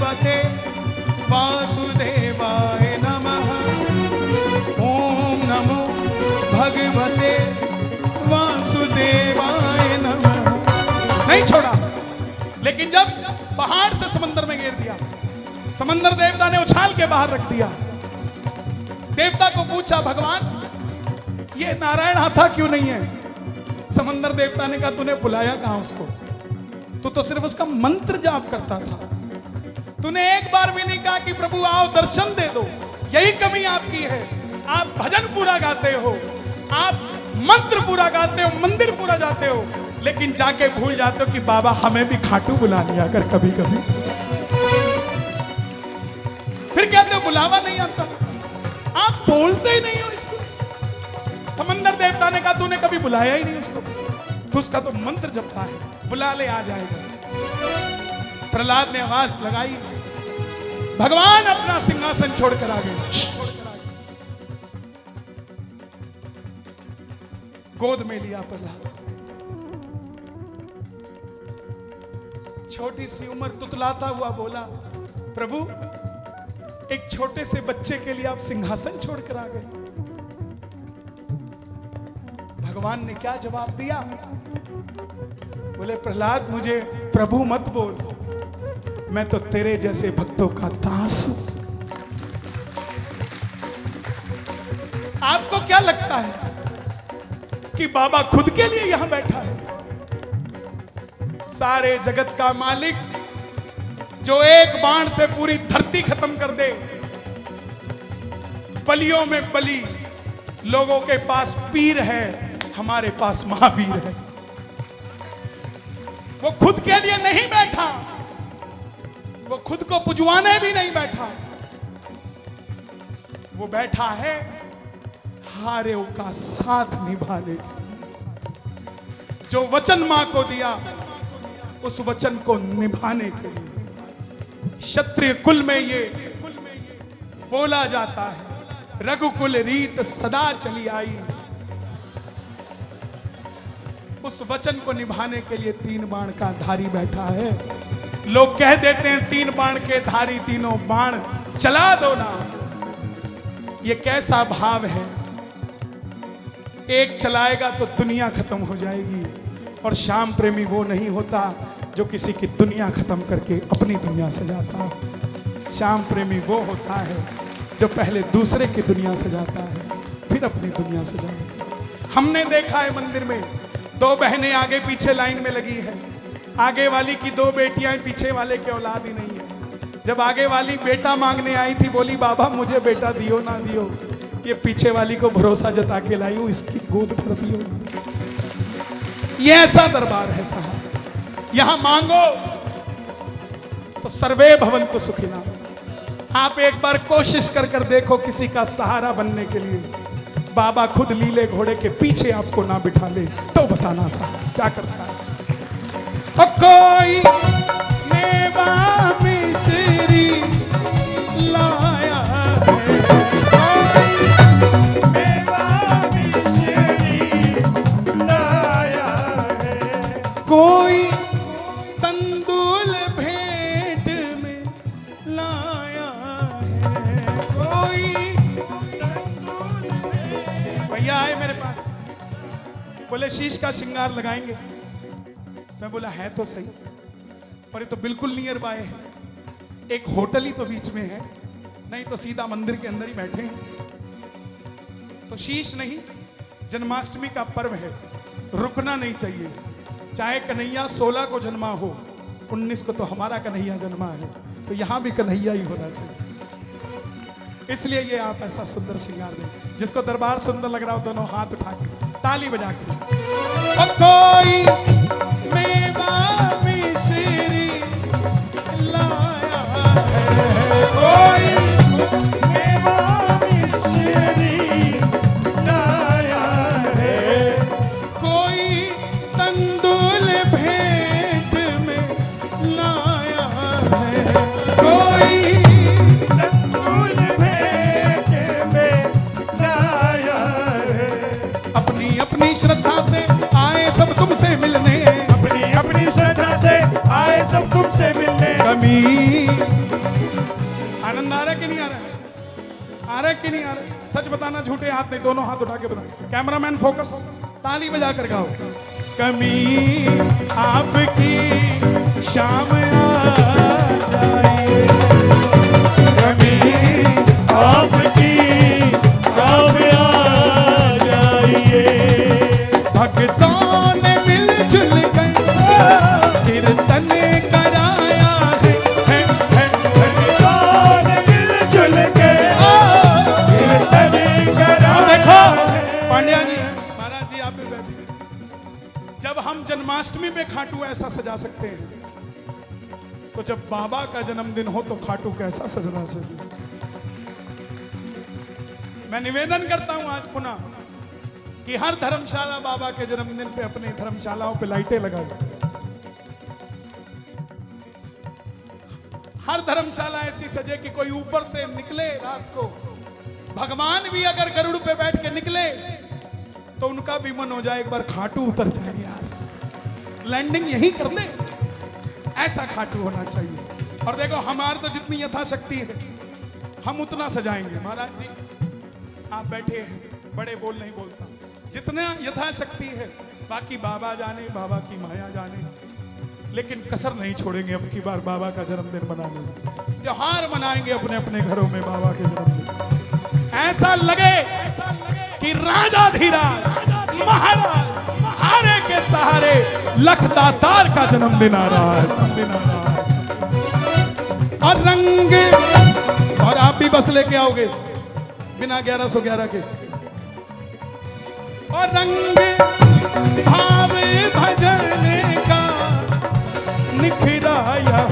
भगवते वासुदेवाय नमः। ओम नमो भगवते वासुदेवाय नमः। नहीं छोड़ा, लेकिन जब पहाड़ से समंदर में गिर दिया, समंदर देवता ने उछाल के बाहर रख दिया। देवता को पूछा, भगवान ये नारायण आता क्यों नहीं है? समंदर देवता ने कहा, तूने बुलाया कहां उसको? तू तो सिर्फ उसका मंत्र जाप करता था। तूने एक बार भी नहीं कहा कि प्रभु आओ दर्शन दे दो। यही कमी आपकी है। आप भजन पूरा गाते हो, आप मंत्र पूरा गाते हो, मंदिर पूरा जाते हो, लेकिन जाके भूल जाते हो कि बाबा हमें भी खाटू बुला लिया कर कभी कभी। फिर कहते हो बुलावा नहीं आता, आप बोलते ही नहीं हो इसको। समंदर देवता ने कहा, तूने कभी बुलाया ही नहीं उसको, तो उसका तो मंत्र जपता है, बुला ले आ जाएगा। प्रहलाद ने आवाज लगाई, भगवान अपना सिंहासन छोड़कर आ गए। गोद में लिया प्रहलाद। छोटी सी उम्र तुतलाता हुआ बोला, प्रभु एक छोटे से बच्चे के लिए आप सिंहासन छोड़कर आ गए। भगवान ने क्या जवाब दिया? बोले, प्रहलाद मुझे प्रभु मत बोल, मैं तो तेरे जैसे भक्तों का दास हूं। आपको क्या लगता है कि बाबा खुद के लिए यहां बैठा है? सारे जगत का मालिक जो एक बाण से पूरी धरती खत्म कर दे, बलियों में बलि, लोगों के पास पीर है, हमारे पास महावीर है। वो खुद के लिए नहीं बैठा, वो खुद को पुजवाने भी नहीं बैठा, वो बैठा है हारे का साथ निभाने। जो वचन मां को दिया उस वचन को निभाने के लिए क्षत्रिय कुल में ये बोला जाता है, रघुकुल रीत सदा चली आई। उस वचन को निभाने के लिए 3 बाण का धारी बैठा है। लोग कह देते हैं 3 बाण के धारी, तीनों बाण चला दो ना। ये कैसा भाव है? एक चलाएगा तो दुनिया खत्म हो जाएगी, और श्याम प्रेमी वो नहीं होता जो किसी की दुनिया खत्म करके अपनी दुनिया सजाता है। श्याम प्रेमी वो होता है जो पहले दूसरे की दुनिया सजाता है, फिर अपनी दुनिया सजाता है। हमने देखा है मंदिर में 2 बहनें आगे पीछे लाइन में लगी है। आगे वाली की 2 बेटियां, पीछे वाले के औलाद ही नहीं है। जब आगे वाली बेटा मांगने आई थी, बोली बाबा मुझे बेटा दियो ना दियो। ये पीछे वाली को भरोसा जता के लाई हूं, इसकी गोद भर दियो। ये ऐसा दरबार है साहब, यहां मांगो तो सर्वे भवन्तु सुखिनः। आप एक बार कोशिश कर देखो किसी का सहारा बनने के लिए। बाबा खुद लीले घोड़े के पीछे आपको ना बिठा ले तो बताना साहब क्या करता है। कोई मेवा मिश्री लाया है, मेवा मिश्री लाया है, कोई तंदूल भेंट में लाया है, कोई तंदूल भेंट। भैया आए मेरे पास, बोले शीश का श्रृंगार लगाएंगे। मैं बोला है तो सही, पर ये तो बिल्कुल नियर बाय है, एक होटल ही तो बीच में है, नहीं तो सीधा मंदिर के अंदर ही बैठे हैं। तो शीश नहीं, जन्माष्टमी का पर्व है, रुकना नहीं चाहिए। चाहे कन्हैया 16 को जन्मा हो, 19 को तो हमारा कन्हैया जन्मा है, तो यहां भी कन्हैया ही होना चाहिए। इसलिए ये आप ऐसा सुंदर श्रृंगार दें। जिसको दरबार सुंदर लग रहा हो दोनों हाथ उठा के ताली बजा के, कोई मेवा मिश्री लाया है, कोई मेवा मिश्री लाया है, कोई तंदूल भेंट में लाया है, कोई तंदूल भेंट में लाया है। अपनी अपनी श्रद्धा से आए सब तुमसे मिलने, अपनी अपनी नहीं आ रहा है? आ रहा है कि नहीं आ रहा है? सच बताना, झूठे हाथ नहीं, दोनों हाथ उठा के बता। कैमरामैन फोकस, ताली बजा कर गाओ। कमी आपकी शाम आ जाइए, कमी आपकी शाम आ जाइए। भक्तों ने मिलजुल कर कीर्तन कराया है, भक्तों ने मिलजुल के कीर्तन कराया। देखो पांड्या जी, महाराज जी आप भी बैठिए। जब हम जन्माष्टमी पे खाटू ऐसा सजा सकते हैं, तो जब बाबा का जन्मदिन हो तो खाटू कैसा सजना चाहिए। मैं निवेदन करता हूं आज पुनः कि हर धर्मशाला बाबा के जन्मदिन पे अपनी धर्मशालाओं पे लाइटें लगाए। हर धर्मशाला ऐसी सजे कि कोई ऊपर से निकले रात को, भगवान भी अगर गरुड़ पे बैठ के निकले तो उनका भी मन हो जाए एक बार खाटू उतर जाए यार, लैंडिंग यही कर दे। ऐसा खाटू होना चाहिए। और देखो हमारे तो जितनी यथाशक्ति है हम उतना सजाएंगे। महाराज जी आप बैठे हैं, बड़े बोल नहीं बोलता, जितना यथाशक्ति है, बाकी बाबा जाने, बाबा की माया जाने, लेकिन कसर नहीं छोड़ेंगे अब की बार बाबा का जन्मदिन मनाने में। त्योहार मनाएंगे अपने अपने घरों में बाबा के जन्मदिन। ऐसा लगे कि राजाधीराज महाराज हारे के सहारे लखदातार का जन्मदिन आ रहा है, जन्मदिन आ रहा है। और रंग, और आप भी बस लेके आओगे बिना 1111 के। और रंग भाव भजन का निखरा यहाँ,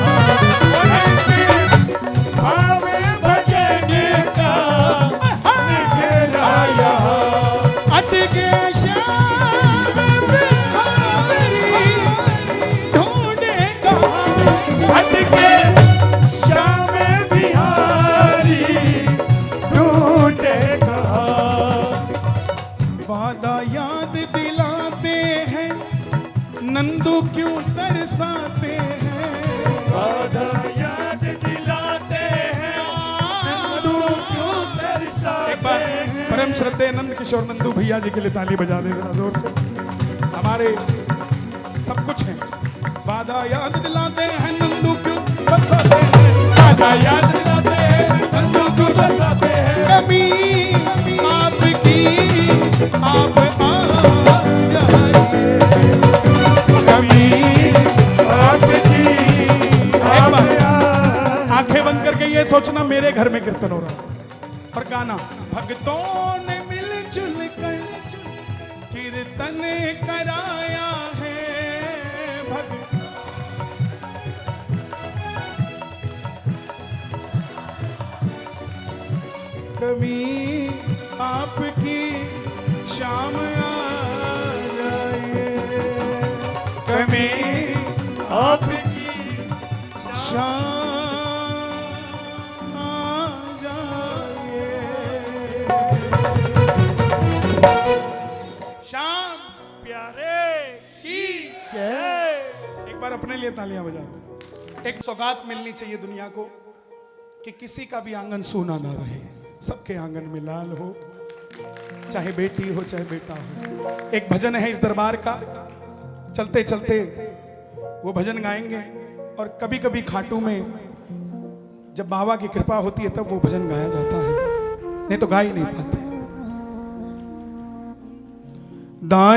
भाव भजन का निखरा यहाँ। अटके श्याम बिहारी ढूंढे कहाँ, अटके श्याम बिहारी ढूंढे कहाँ। वादा याद दिलाते हैं, नंदू क्यों तरसाते हैं। वादा याद दिलाते हैं, नंदू क्यों तरसाते हैं। परम श्रद्धेय नंद किशोर नंदू भैया जी के लिए ताली बजा दे जरा जोर से। हमारे सब कुछ है। वादा याद दिलाते हैं, नंदू क्यों तरसाते हैं। वादा याद दिलाते हैं, नंदू क्यों तरसाते हैं। कभी आपकी आप आंखें बंद करके ये सोचना मेरे घर में कीर्तन हो रहा है। और गाना, भक्तों ने मिलजुल कर कीर्तन कराया है, कभी आपकी शाम आ जाइए, कभी आपकी शाम शाम प्यारे की जय। एक बार अपने लिए तालियां बजा दो। एक सौगात मिलनी चाहिए दुनिया को कि किसी का भी आंगन सूना ना रहे, सबके आंगन में लाल हो, चाहे बेटी हो चाहे बेटा हो। एक भजन है इस दरबार का, चलते चलते वो भजन गाएंगे। और कभी कभी खाटू में जब बाबा की कृपा होती है तब वो भजन गाया जाता है, नहीं तो गा ही नहीं पाते। दान